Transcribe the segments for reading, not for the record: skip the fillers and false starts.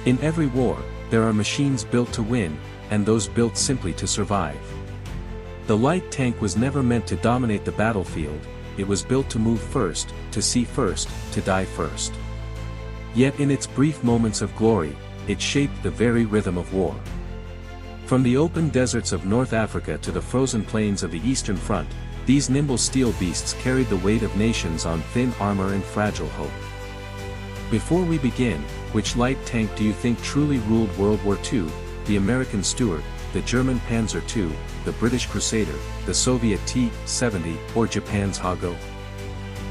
In every war, there are machines built to win, and those built simply to survive. The light tank was never meant to dominate the battlefield, it was built to move first, to see first, to die first. Yet in its brief moments of glory, it shaped the very rhythm of war. From the open deserts of North Africa to the frozen plains of the Eastern Front, these nimble steel beasts carried the weight of nations on thin armor and fragile hope. Before we begin, which light tank do you think truly ruled World War II, the American Stuart, the German Panzer II, the British Crusader, the Soviet T-70, or Japan's Khyle?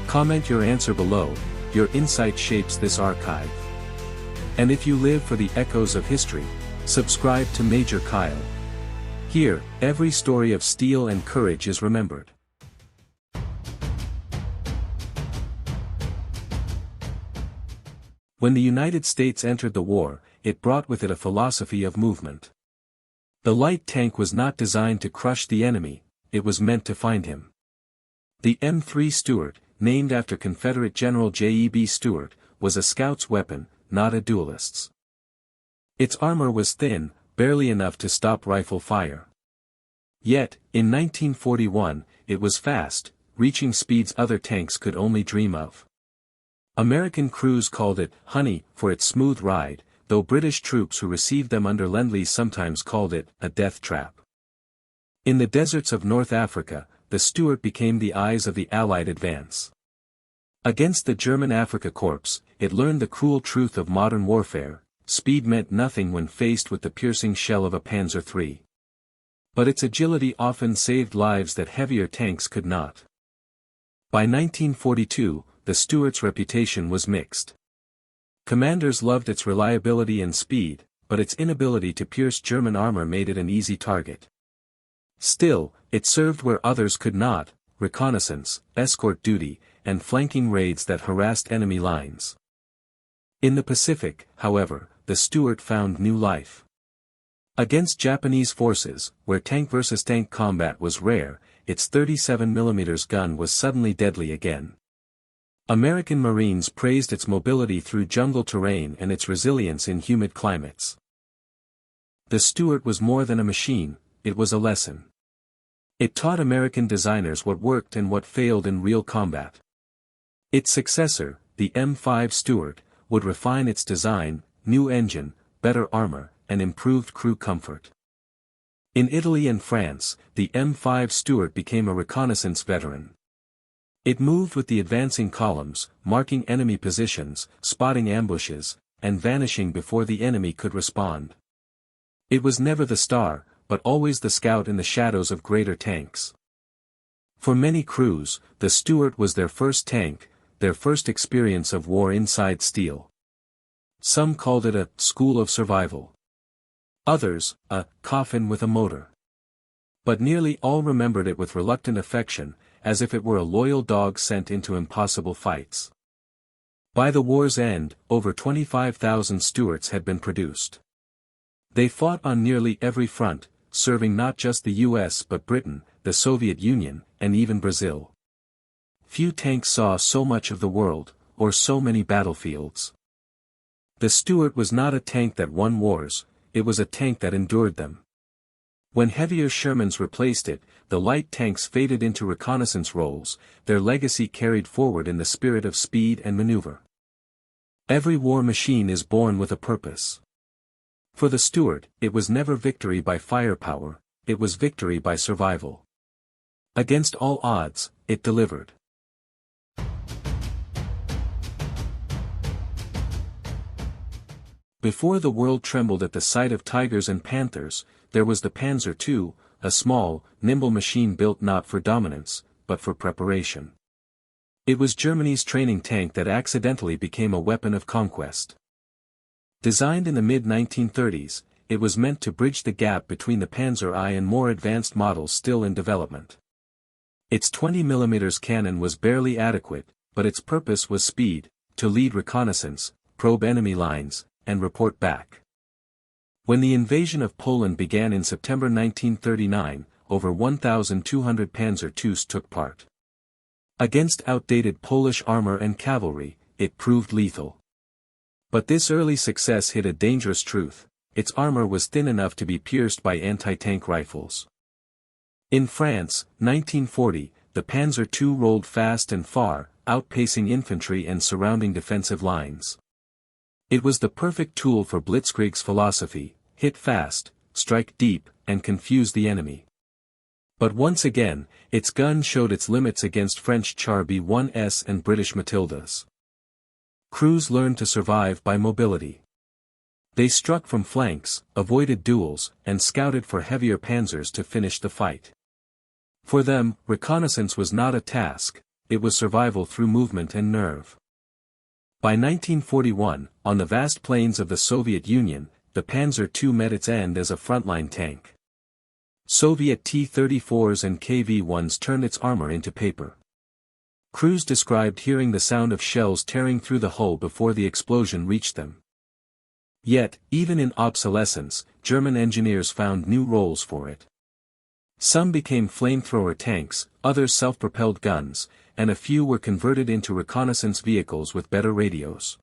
Comment your answer below, your insight shapes this archive. And if you live for the echoes of history, subscribe to Major Khyle. Here, every story of steel and courage is remembered. When the United States entered the war, it brought with it a philosophy of movement. The light tank was not designed to crush the enemy, it was meant to find him. The M3 Stuart, named after Confederate General J.E.B. Stuart, was a scout's weapon, not a duelist's. Its armor was thin, barely enough to stop rifle fire. Yet, in 1941, it was fast, reaching speeds other tanks could only dream of. American crews called it "honey" for its smooth ride, though British troops who received them under Lend-Lease sometimes called it a death trap. In the deserts of North Africa, the Stuart became the eyes of the Allied advance. Against the German Afrika Korps, it learned the cruel truth of modern warfare: speed meant nothing when faced with the piercing shell of a Panzer III. But its agility often saved lives that heavier tanks could not. By 1942, the Stuart's reputation was mixed. Commanders loved its reliability and speed, but its inability to pierce German armor made it an easy target. Still, it served where others could not: reconnaissance, escort duty, and flanking raids that harassed enemy lines. In the Pacific, however, the Stuart found new life. Against Japanese forces, where tank versus tank combat was rare, its 37mm gun was suddenly deadly again. American Marines praised its mobility through jungle terrain and its resilience in humid climates. The Stuart was more than a machine, it was a lesson. It taught American designers what worked and what failed in real combat. Its successor, the M5 Stuart, would refine its design: new engine, better armor, and improved crew comfort. In Italy and France, the M5 Stuart became a reconnaissance veteran. It moved with the advancing columns, marking enemy positions, spotting ambushes, and vanishing before the enemy could respond. It was never the star, but always the scout in the shadows of greater tanks. For many crews, the Stuart was their first tank, their first experience of war inside steel. Some called it a school of survival. Others, a coffin with a motor. But nearly all remembered it with reluctant affection, as if it were a loyal dog sent into impossible fights. By the war's end, over 25,000 Stuarts had been produced. They fought on nearly every front, serving not just the US but Britain, the Soviet Union, and even Brazil. Few tanks saw so much of the world, or so many battlefields. The Stuart was not a tank that won wars, it was a tank that endured them. When heavier Shermans replaced it, the light tanks faded into reconnaissance roles, their legacy carried forward in the spirit of speed and maneuver. Every war machine is born with a purpose. For the Stuart, it was never victory by firepower, it was victory by survival. Against all odds, it delivered. Before the world trembled at the sight of tigers and panthers, there was the Panzer II, a small, nimble machine built not for dominance, but for preparation. It was Germany's training tank that accidentally became a weapon of conquest. Designed in the mid-1930s, it was meant to bridge the gap between the Panzer I and more advanced models still in development. Its 20mm cannon was barely adequate, but its purpose was speed, to lead reconnaissance, probe enemy lines, and report back. When the invasion of Poland began in September 1939, over 1,200 Panzer IIs took part. Against outdated Polish armor and cavalry, it proved lethal. But this early success hid a dangerous truth: its armor was thin enough to be pierced by anti-tank rifles. In France, 1940, the Panzer II rolled fast and far, outpacing infantry and surrounding defensive lines. It was the perfect tool for Blitzkrieg's philosophy: hit fast, strike deep, and confuse the enemy. But once again, its gun showed its limits against French Char B1s and British Matildas. Crews learned to survive by mobility. They struck from flanks, avoided duels, and scouted for heavier panzers to finish the fight. For them, reconnaissance was not a task, it was survival through movement and nerve. By 1941, on the vast plains of the Soviet Union, the Panzer II met its end as a frontline tank. Soviet T-34s and KV-1s turned its armor into paper. Crews described hearing the sound of shells tearing through the hull before the explosion reached them. Yet, even in obsolescence, German engineers found new roles for it. Some became flamethrower tanks, others self-propelled guns, and a few were converted into reconnaissance vehicles with better radios.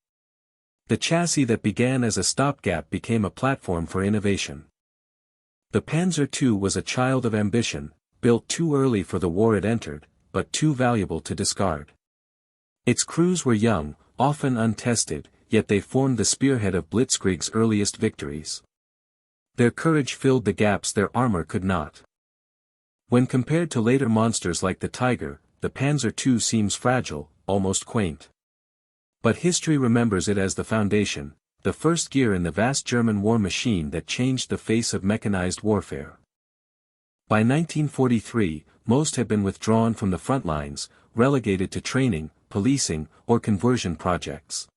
The chassis that began as a stopgap became a platform for innovation. The Panzer II was a child of ambition, built too early for the war it entered, but too valuable to discard. Its crews were young, often untested, yet they formed the spearhead of Blitzkrieg's earliest victories. Their courage filled the gaps their armor could not. When compared to later monsters like the Tiger, the Panzer II seems fragile, almost quaint. But history remembers it as the foundation, the first gear in the vast German war machine that changed the face of mechanized warfare. By 1943, most had been withdrawn from the front lines, relegated to training, policing, or conversion projects.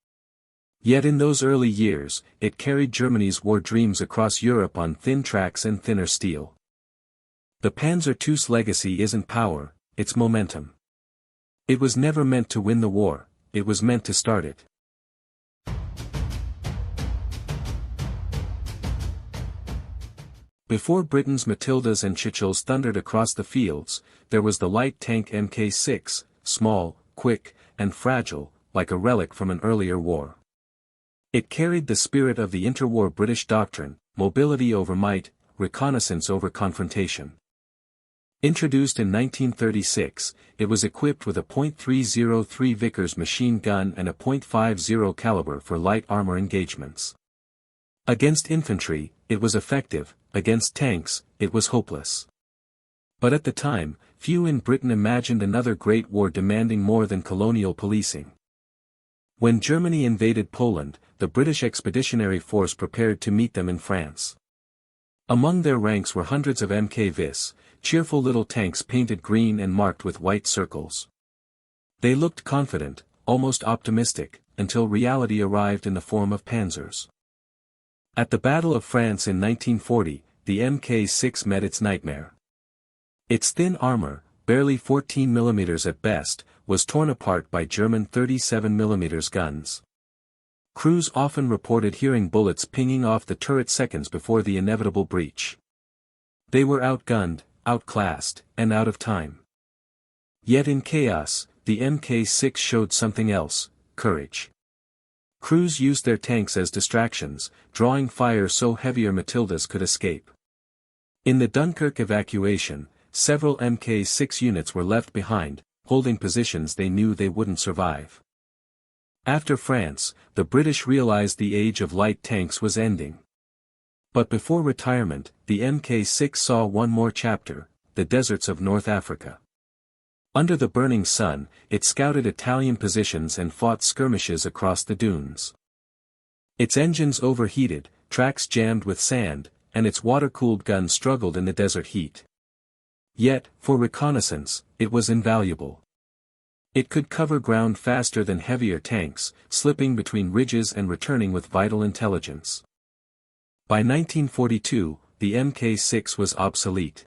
Yet in those early years, it carried Germany's war dreams across Europe on thin tracks and thinner steel. The Panzer II's legacy isn't power, it's momentum. It was never meant to win the war, it was meant to start it. Before Britain's Matildas and Churchills thundered across the fields, there was the light tank Mk6, small, quick, and fragile, like a relic from an earlier war. It carried the spirit of the interwar British doctrine: mobility over might, reconnaissance over confrontation. Introduced in 1936, it was equipped with a .303 Vickers machine gun and a .50 caliber for light armor engagements. Against infantry, it was effective; against tanks, it was hopeless. But at the time, few in Britain imagined another great war demanding more than colonial policing. When Germany invaded Poland, the British Expeditionary Force prepared to meet them in France. Among their ranks were hundreds of MKVs, cheerful little tanks painted green and marked with white circles. They looked confident, almost optimistic, until reality arrived in the form of panzers. At the Battle of France in 1940, the Mk6 met its nightmare. Its thin armor, barely 14 mm at best, was torn apart by German 37 mm guns. Crews often reported hearing bullets pinging off the turret seconds before the inevitable breach. They were outgunned, outclassed, and out of time. Yet in chaos, the Mk6 showed something else: courage. Crews used their tanks as distractions, drawing fire so heavier Matildas could escape. In the Dunkirk evacuation, several Mk6 units were left behind, holding positions they knew they wouldn't survive. After France, the British realized the age of light tanks was ending. But before retirement, the Mk6 saw one more chapter: the deserts of North Africa. Under the burning sun, it scouted Italian positions and fought skirmishes across the dunes. Its engines overheated, tracks jammed with sand, and its water-cooled guns struggled in the desert heat. Yet, for reconnaissance, it was invaluable. It could cover ground faster than heavier tanks, slipping between ridges and returning with vital intelligence. By 1942, the Mk6 was obsolete.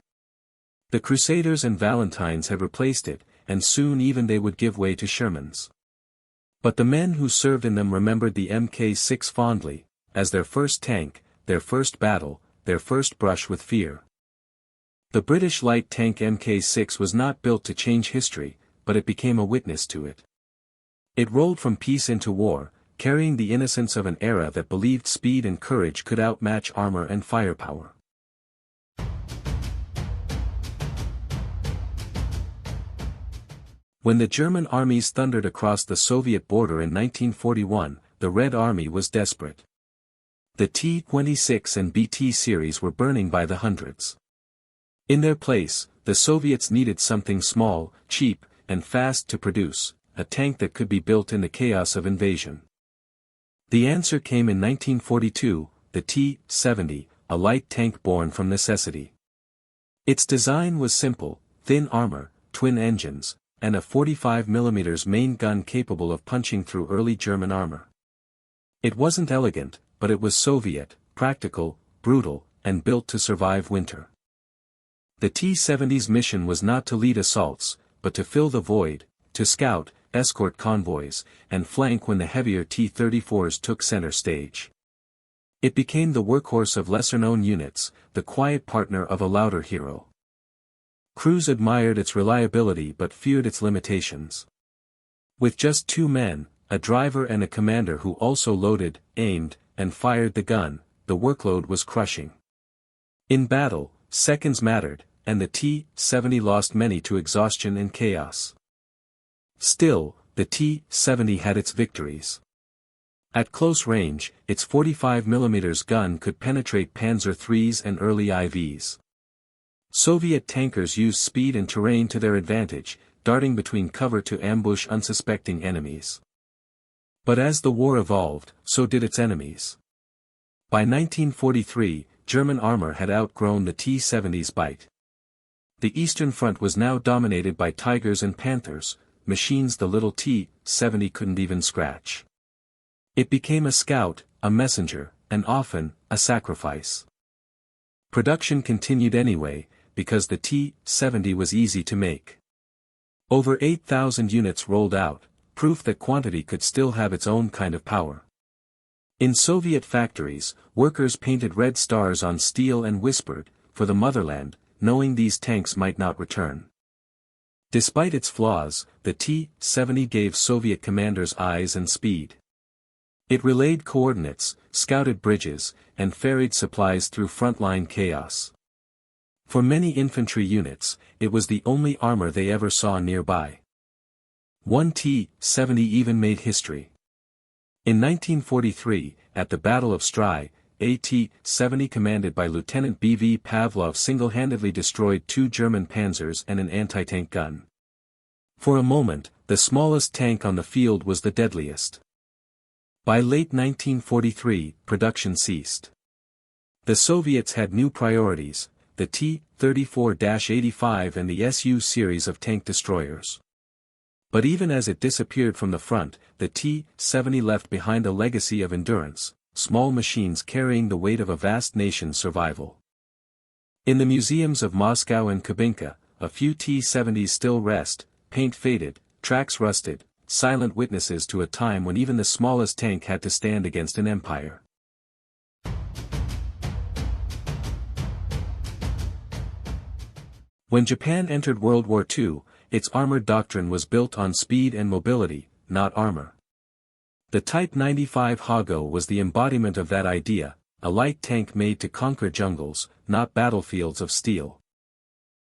The Crusaders and Valentines had replaced it, and soon even they would give way to Shermans. But the men who served in them remembered the Mk6 fondly, as their first tank, their first battle, their first brush with fear. The British light tank Mk6 was not built to change history, but it became a witness to it. It rolled from peace into war, carrying the innocence of an era that believed speed and courage could outmatch armor and firepower. When the German armies thundered across the Soviet border in 1941, the Red Army was desperate. The T-26 and BT series were burning by the hundreds. In their place, the Soviets needed something small, cheap, and fast to produce, a tank that could be built in the chaos of invasion. The answer came in 1942, the T-70, a light tank born from necessity. Its design was simple, thin armor, twin engines, and a 45mm main gun capable of punching through early German armor. It wasn't elegant, but it was Soviet, practical, brutal, and built to survive winter. The T-70's mission was not to lead assaults, but to fill the void, to scout, escort convoys, and flank when the heavier T-34s took center stage. It became the workhorse of lesser-known units, the quiet partner of a louder hero. Crews admired its reliability but feared its limitations. With just 2 men, a driver and a commander who also loaded, aimed, and fired the gun, the workload was crushing. In battle, seconds mattered, and the T-70 lost many to exhaustion and chaos. Still, the T-70 had its victories. At close range, its 45mm gun could penetrate Panzer III's and early IVs. Soviet tankers used speed and terrain to their advantage, darting between cover to ambush unsuspecting enemies. But as the war evolved, so did its enemies. By 1943, German armor had outgrown the T-70's bite. The Eastern Front was now dominated by Tigers and Panthers, machines the little T-70 couldn't even scratch. It became a scout, a messenger, and often, a sacrifice. Production continued anyway, because the T-70 was easy to make. Over 8,000 units rolled out, proof that quantity could still have its own kind of power. In Soviet factories, workers painted red stars on steel and whispered, "For the motherland," knowing these tanks might not return. Despite its flaws, the T-70 gave Soviet commanders eyes and speed. It relayed coordinates, scouted bridges, and ferried supplies through frontline chaos. For many infantry units, it was the only armor they ever saw nearby. One T-70 even made history. In 1943, at the Battle of Stry, a T-70 commanded by Lieutenant B.V. Pavlov single-handedly destroyed 2 German panzers and an anti-tank gun. For a moment, the smallest tank on the field was the deadliest. By late 1943, production ceased. The Soviets had new priorities, the T-34-85 and the Su series of tank destroyers. But even as it disappeared from the front, the T-70 left behind a legacy of endurance, small machines carrying the weight of a vast nation's survival. In the museums of Moscow and Kubinka, a few T-70s still rest, paint faded, tracks rusted, silent witnesses to a time when even the smallest tank had to stand against an empire. When Japan entered World War II, its armored doctrine was built on speed and mobility, not armor. The Type 95 Hago was the embodiment of that idea, a light tank made to conquer jungles, not battlefields of steel.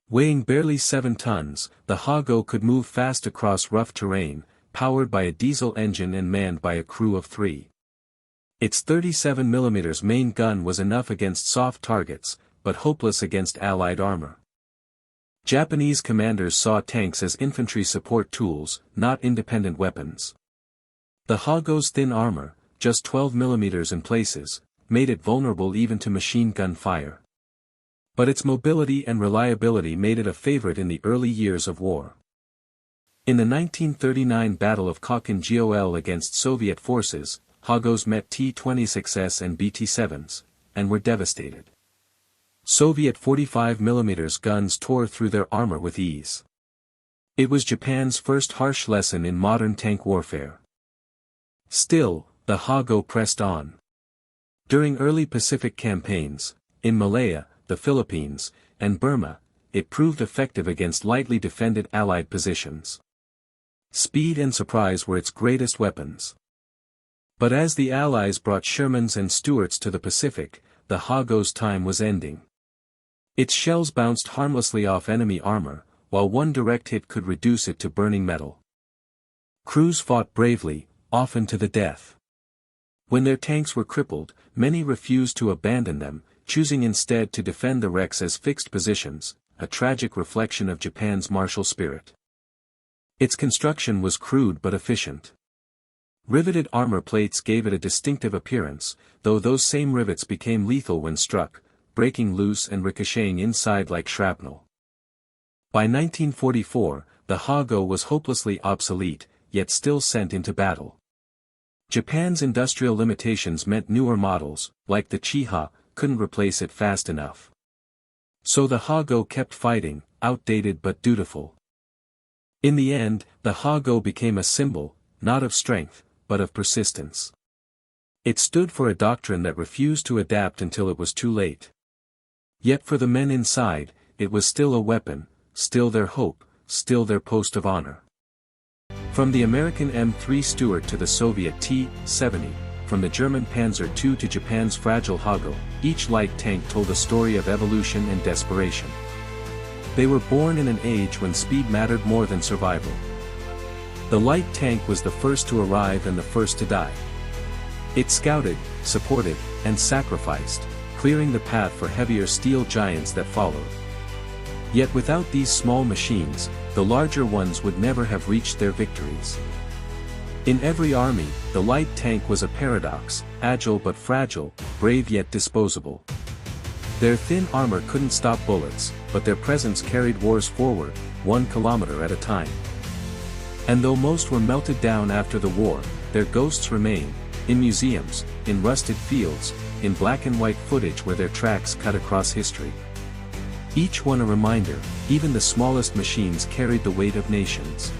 Weighing barely 7 tons, the Hago could move fast across rough terrain, powered by a diesel engine and manned by a crew of 3. Its 37mm main gun was enough against soft targets, but hopeless against Allied armor. Japanese commanders saw tanks as infantry support tools, not independent weapons. The Hago's thin armor, just 12mm in places, made it vulnerable even to machine gun fire. But its mobility and reliability made it a favorite in the early years of war. In the 1939 Battle of Kokun-Gol against Soviet forces, Hagos met T-26s and BT-7s, and were devastated. Soviet 45mm guns tore through their armor with ease. It was Japan's first harsh lesson in modern tank warfare. Still, the Hago pressed on. During early Pacific campaigns, in Malaya, the Philippines, and Burma, it proved effective against lightly defended Allied positions. Speed and surprise were its greatest weapons. But as the Allies brought Shermans and Stuarts to the Pacific, the Hago's time was ending. Its shells bounced harmlessly off enemy armor, while one direct hit could reduce it to burning metal. Crews fought bravely, often to the death. When their tanks were crippled, many refused to abandon them, choosing instead to defend the wrecks as fixed positions, a tragic reflection of Japan's martial spirit. Its construction was crude but efficient. Riveted armor plates gave it a distinctive appearance, though those same rivets became lethal when struck, breaking loose and ricocheting inside like shrapnel. By 1944, the Hago was hopelessly obsolete, yet still sent into battle. Japan's industrial limitations meant newer models, like the Chiha, couldn't replace it fast enough. So the Hago kept fighting, outdated but dutiful. In the end, the Hago became a symbol, not of strength, but of persistence. It stood for a doctrine that refused to adapt until it was too late. Yet for the men inside, it was still a weapon, still their hope, still their post of honor. From the American M3 Stuart to the Soviet T-70, from the German Panzer II to Japan's fragile Hago, each light tank told a story of evolution and desperation. They were born in an age when speed mattered more than survival. The light tank was the first to arrive and the first to die. It scouted, supported, and sacrificed, clearing the path for heavier steel giants that followed. Yet without these small machines, the larger ones would never have reached their victories. In every army, the light tank was a paradox, agile but fragile, brave yet disposable. Their thin armor couldn't stop bullets, but their presence carried wars forward, 1 kilometer at a time. And though most were melted down after the war, their ghosts remain, in museums, in rusted fields, in black and white footage where their tracks cut across history. Each one a reminder, even the smallest machines carried the weight of nations.